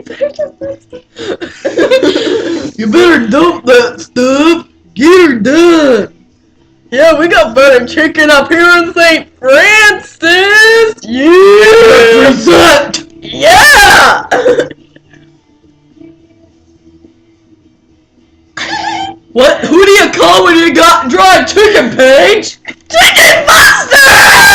You better dump that stuff. Get her done. Yeah, we got butter chicken up here in St. Francis. Yeah. Represent. Yeah. What? Who do you call when you got dry chicken, Paige? Chicken Busters!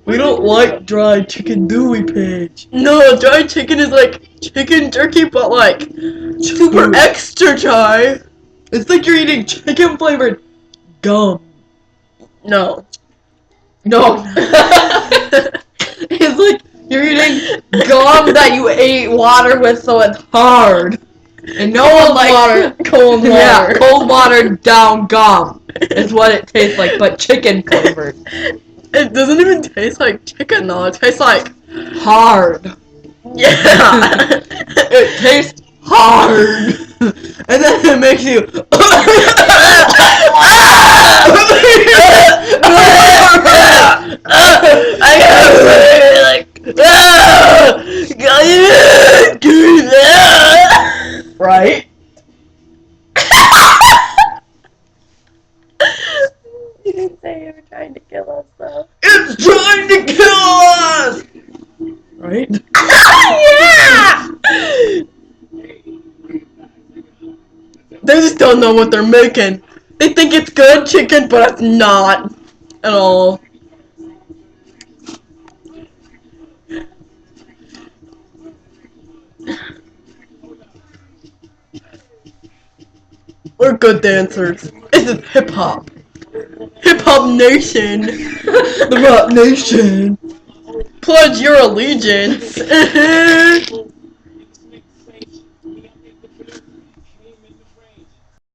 We don't like dry chicken, do we, Paige? No, dry chicken is like chicken jerky, but like super extra dry. It's like you're eating chicken flavored gum. No. No. It's like you're eating gum that you ate water with, so it's hard. And no one likes water. Cold water. Yeah, cold water down gum is what it tastes like, but chicken flavored. It doesn't even taste like chicken though. It tastes like hard. Yeah. It tastes hard. And then it makes you I gotta like right? You didn't say you were trying to kill us though. It's trying to kill us! Right? Yeah! They just don't know what they're making. They think it's good chicken, but it's not at all. We're good dancers. This is hip hop. Hip hop nation. The rap nation. Pledge your allegiance.